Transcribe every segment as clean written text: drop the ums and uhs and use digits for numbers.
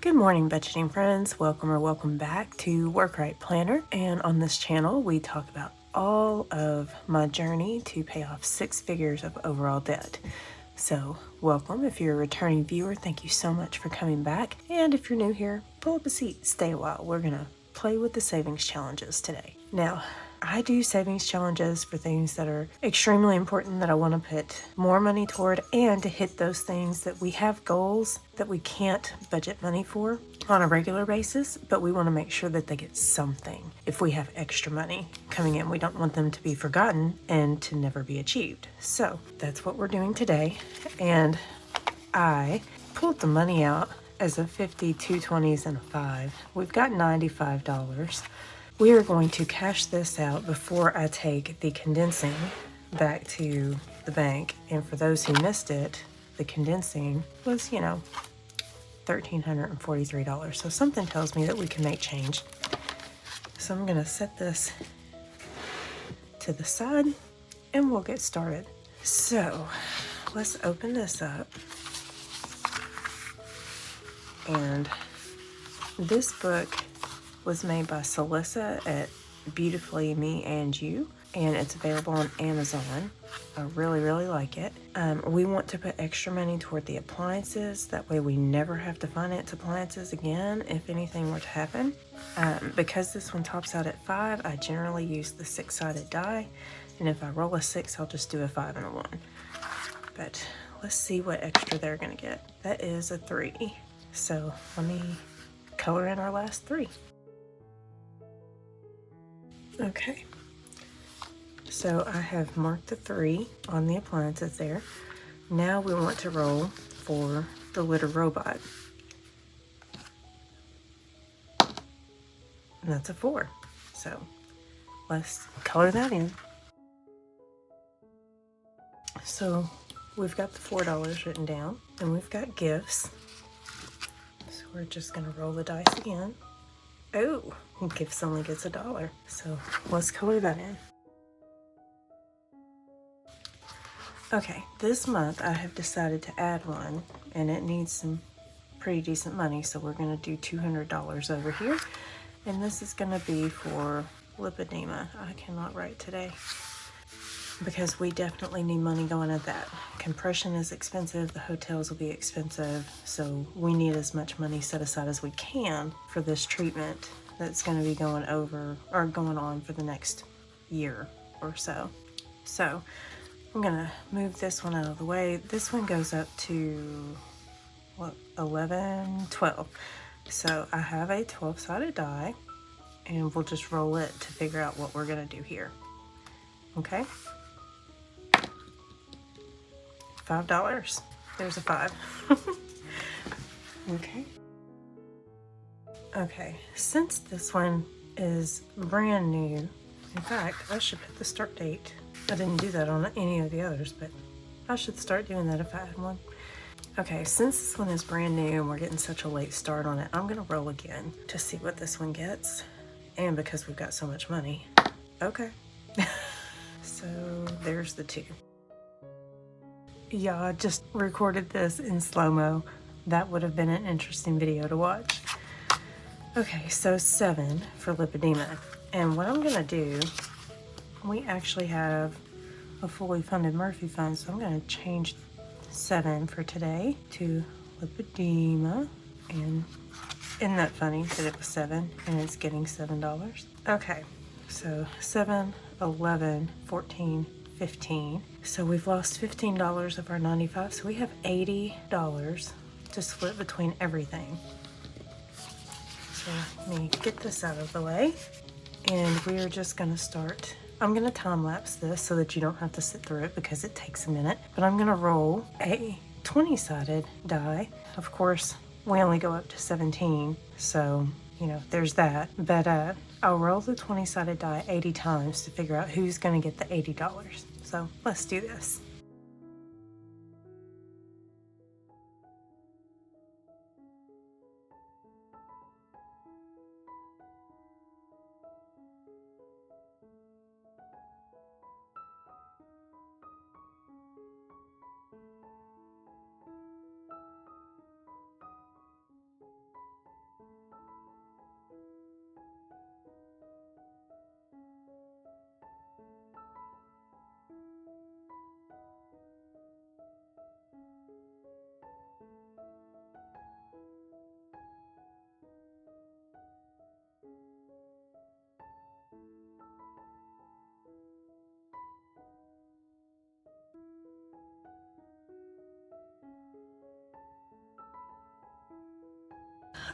Good morning, budgeting friends. Welcome back to Work Right Planner. And on this channel, we talk about all of my journey to pay off 6 figures of overall debt. So welcome. If you're a returning viewer, thank you so much for coming back. And if you're new here, pull up a seat, stay a while. We're gonna play with the savings challenges today. Now, I do savings challenges for things that are extremely important that I want to put more money toward, and to hit those things that we have goals that we can't budget money for on a regular basis, but we want to make sure that they get something. If we have extra money coming in, we don't want them to be forgotten and to never be achieved. So that's what we're doing today. And I pulled the money out as a 50, 220s, and a 5. We've got $95. We are going to cash this out before I take the condensing back to the bank. And for those who missed it, the condensing was, $1,343. So something tells me that we can make change. So I'm going to set this to the side and we'll get started. So let's open this up. And this book was made by Celissa at Beautifully Me and You, and it's available on Amazon. I really like it. We want to put extra money toward the appliances. That way we never have to finance appliances again if anything were to happen. Because this one tops out at 5, I generally use the 6-sided die, and if I roll a 6, I'll just do a 5 and a 1. But let's see what extra they're gonna get. That is a 3. So let me color in our last 3. Okay, so I have marked the 3 on the appliances there. Now we want to roll for the litter robot. And that's a 4. So let's color that in. So we've got the $4 written down, and we've got gifts. So we're just gonna roll the dice again. Oh, gifts only gets $1. So let's color that in. Okay, this month I have decided to add one, and it needs some pretty decent money, so we're gonna do $200 over here. And this is gonna be for lipedema. I cannot write today because we definitely need money going at that. Compression is expensive, the hotels will be expensive, so we need as much money set aside as we can for this treatment that's going to be going on for the next year or so. So I'm gonna move this one out of the way. This one goes up to 11, 12. So I have a 12-sided die, and we'll just roll it to figure out what we're gonna do here. Okay, $5. There's a 5. Okay, since this one is brand new, in fact, I should put the start date. I didn't do that on any of the others, but I should start doing that if I had one. Okay, since this one is brand new and we're getting such a late start on it, I'm gonna roll again to see what this one gets. And because we've got so much money. Okay. So there's the 2. Yeah, I just recorded this in slow-mo. That would have been an interesting video to watch. Okay, so 7 for lipedema. And what I'm gonna do, we actually have a fully funded Murphy fund, so I'm gonna change 7 for today to lipedema. And isn't that funny that it was 7 and it's getting $7? Okay, so 7, 11, 14, 15. So we've lost $15 of our 95, so we have $80 to split between everything. So let me get this out of the way, and we are just gonna start. I'm gonna time lapse this so that you don't have to sit through it because it takes a minute, but I'm gonna roll a 20-sided die. Of course, we only go up to 17, so there's that. But I'll roll the 20-sided die 80 times to figure out who's gonna get the $80. So let's do this.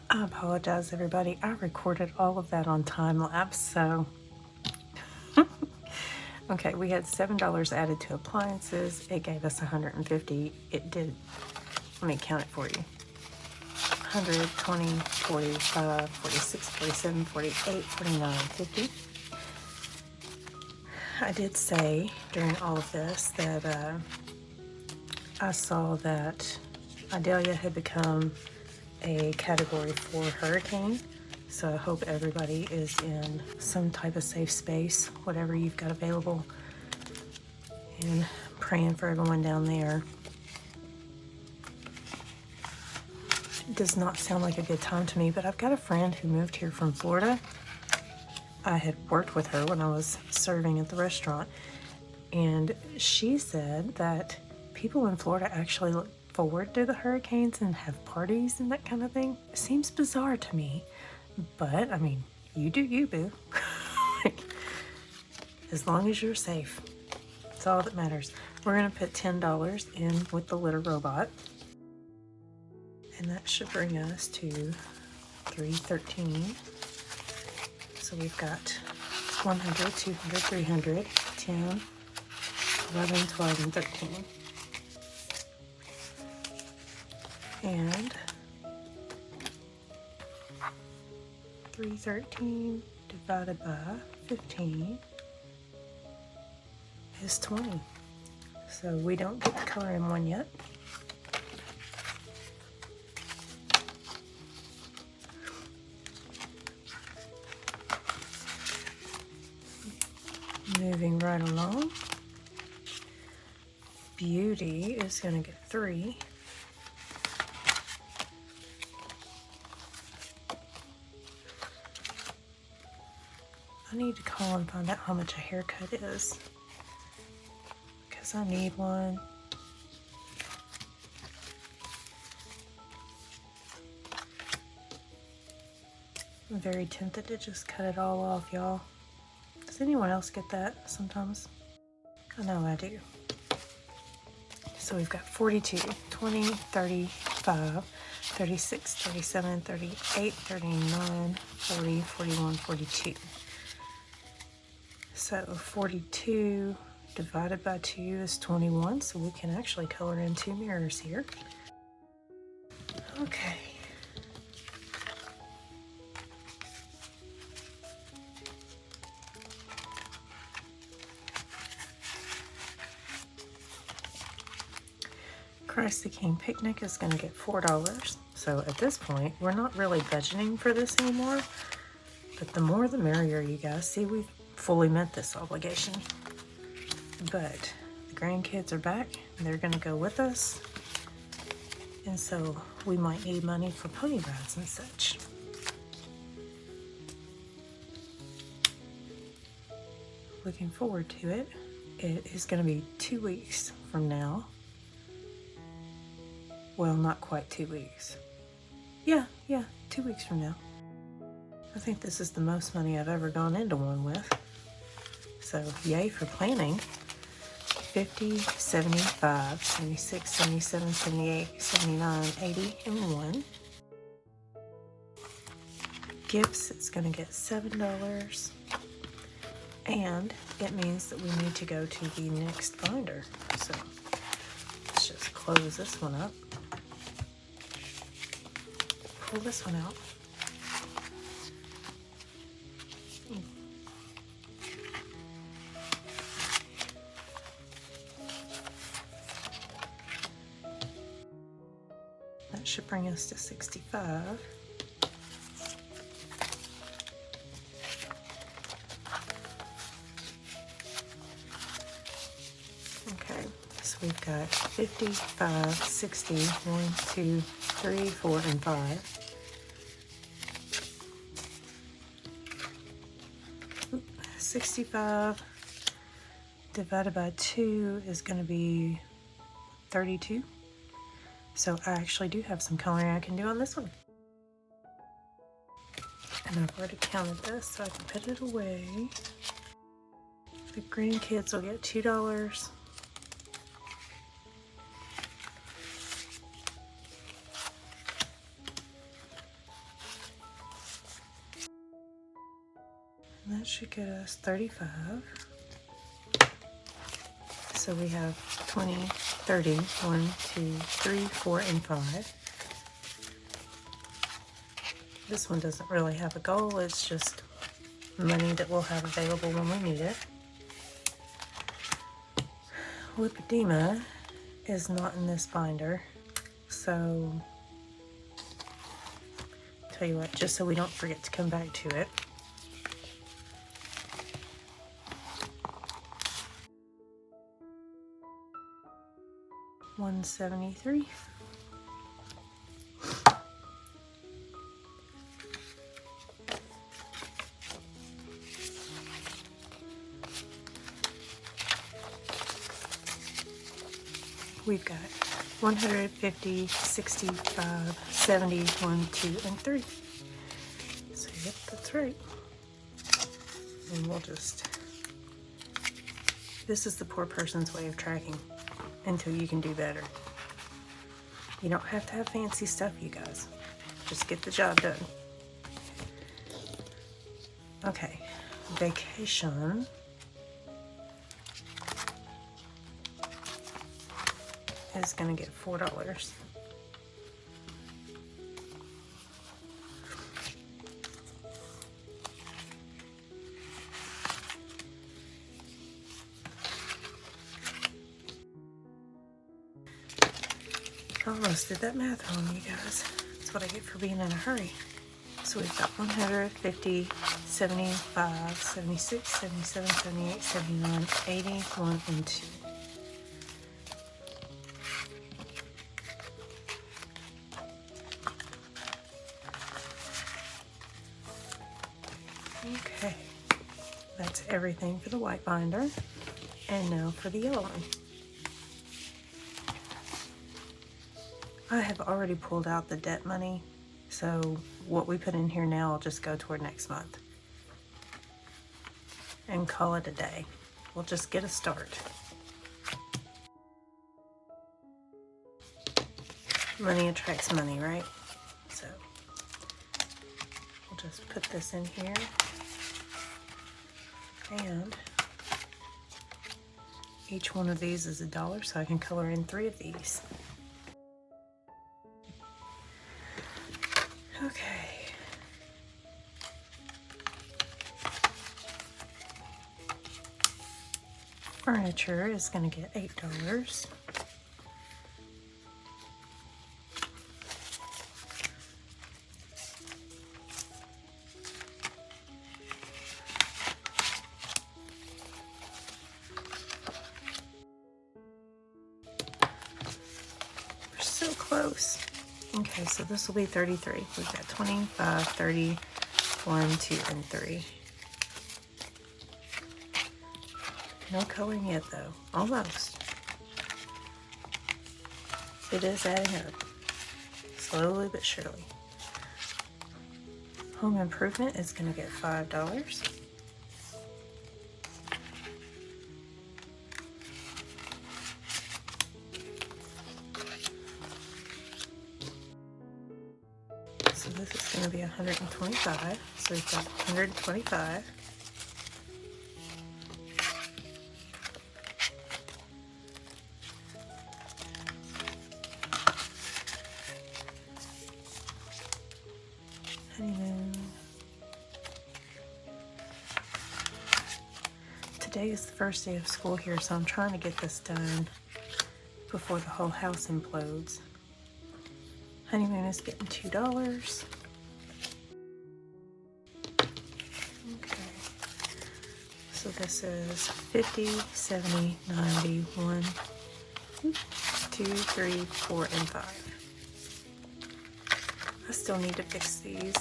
I apologize, everybody. I recorded all of that on time lapse, so. Okay, we had $7 added to appliances. It gave us 150. It did, let me count it for you. 100, 20, 45, 46, 47, 48, 49, 50. I did say during all of this that I saw that Idalia had become a Category 4 hurricane. So I hope everybody is in some type of safe space, whatever you've got available. And praying for everyone down there. It does not sound like a good time to me, but I've got a friend who moved here from Florida. I had worked with her when I was serving at the restaurant, and she said that people in Florida actually look forward to the hurricanes and have parties and that kind of thing. It seems bizarre to me, but I mean, you do you, boo. As long as you're safe, that's all that matters. We're gonna put $10 in with the litter robot, and that should bring us to $313. So we've got 100, 200, 300, 10, 11, 12, and 13. And 313 divided by 15 is 20. So we don't get the color in one yet. Moving right along. Beauty is going to get 3. I need to call and find out how much a haircut is, because I need one. I'm very tempted to just cut it all off, y'all. Does anyone else get that sometimes? I know I do. So we've got 42, 20, 35, 36, 37, 38, 39, 40, 41, 42. So 42 divided by 2 is 21, so we can actually color in 2 mirrors here. Okay. Christ the King picnic is going to get $4. So at this point, we're not really budgeting for this anymore, but the more the merrier, you guys. See, we've fully met this obligation. But the grandkids are back, and they're going to go with us, and so we might need money for pony rides and such. Looking forward to it. It is going to be 2 weeks from now. Well, not quite 2 weeks. Yeah, 2 weeks from now. I think this is the most money I've ever gone into one with. So, yay for planning. 50, 75, 76, 77, 78, 79, 80, and 1. Gifts, it's going to get $7. And it means that we need to go to the next binder. So, let's just close this one up. Pull this one out. That should bring us to 65. Okay, so we've got 55, 60, 1, 2, 3, 4, and 5. 65 divided by 2 is going to be 32. So I actually do have some coloring I can do on this one. And I've already counted this, so I can put it away. The grandkids will get $2. That should get us 35. So we have 20, 30, 1, 2, 3, 4, and 5. This one doesn't really have a goal, it's just money that we'll have available when we need it. Lipedema is not in this binder, so tell you what, just so we don't forget to come back to it. $173. We've got 150, 65, 70, 1, 2, and 3. So yep, that's right. And we'll just, this is the poor person's way of tracking until you can do better. You don't have to have fancy stuff, you guys. Just get the job done. Okay, vacation. Is gonna get $4. Almost did that math wrong, you guys. That's what I get for being in a hurry. So we've got 150, 75, 76, 77, 78, 79, 80, 1, and 2. Okay, that's everything for the white binder. And now for the yellow one. I have already pulled out the debt money, so what we put in here now will just go toward next month. And call it a day. We'll just get a start. Money attracts money, right? So we'll just put this in here. And each one of these is $1, so I can color in 3 of these. Okay. Furniture is going to get $8. We're so close. Okay, so this will be 33. We've got 25, 30, 1, 2, and 3. No coloring yet though, almost. It is adding up, slowly but surely. Home improvement is gonna get $5. So this is going to be 125. So we've got 125. Honeymoon. Today is the first day of school here, so I'm trying to get this done before the whole house implodes. Honeymoon is getting $2. Okay. So this is 50, 70, 90, 1, 2, 3, 4, and 5. I still need to fix these.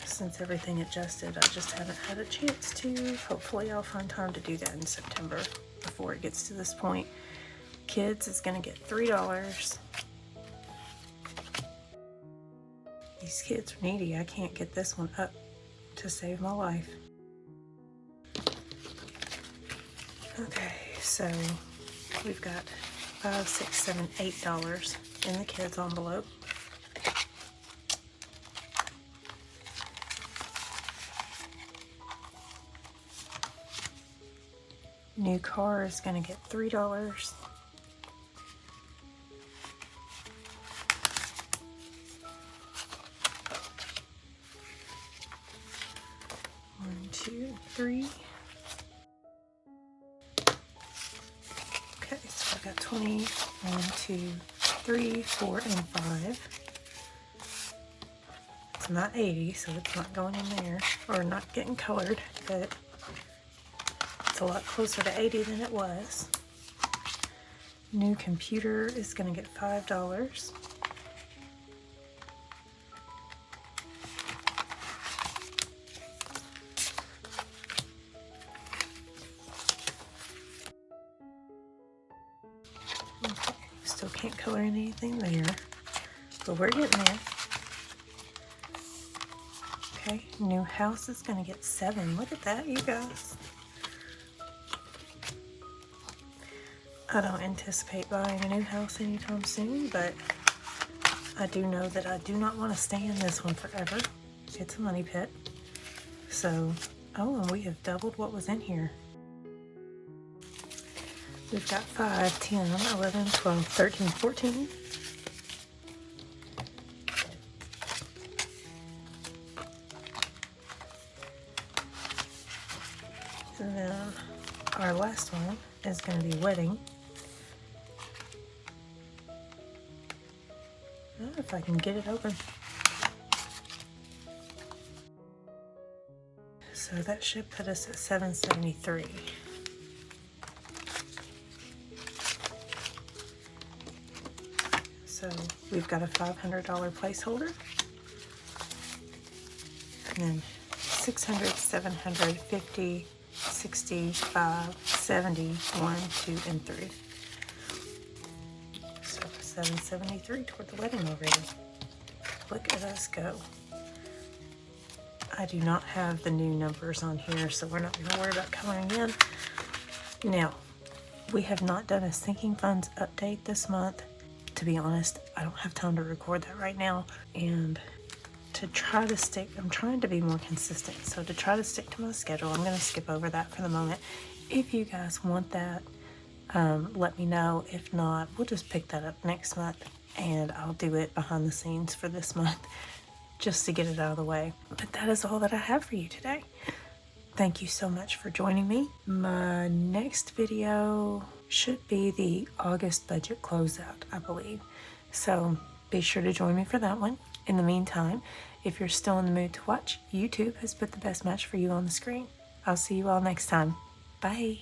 Since everything adjusted, I just haven't had a chance to. Hopefully I'll find time to do that in September before it gets to this point. Kids is gonna get $3. These kids are needy. I can't get this one up to save my life. Okay, so we've got $5, $6, $7, $8 in the kids envelope. New car is going to get $3. One, two, three. Okay, so I got 20, 1, 2, 3, 4, and 5. It's not 80, so it's not going in there, or not getting colored, but it's a lot closer to 80 than it was. New computer is going to get $5. Okay, still can't color anything there, but we're getting there. Okay, new house is going to get 7. Look at that, you guys. I don't anticipate buying a new house anytime soon, but I do know that I do not want to stay in this one forever. It's a money pit. So, oh, and we have doubled what was in here. We've got 5, 10, 11, 12, 13, 14. And then our last one is going to be wedding. Oh, if I can get it open. So that should put us at $773. So we've got a $500 placeholder. And then 600, 750, 65, 70, 1, 2, and 3. So $773 toward the wedding already. Look at us go. I do not have the new numbers on here, so we're not going to worry about coloring in. Now, we have not done a sinking funds update this month. To be honest, I don't have time to record that right now. And to try to stick, I'm trying to be more consistent. So to try to stick to my schedule, I'm going to skip over that for the moment. If you guys want that, let me know. If not, we'll just pick that up next month and I'll do it behind the scenes for this month just to get it out of the way. But that is all that I have for you today. Thank you so much for joining me. My next video should be the August budget closeout, I believe. So be sure to join me for that one. In the meantime, if you're still in the mood to watch, YouTube has put the best match for you on the screen. I'll see you all next time. Bye.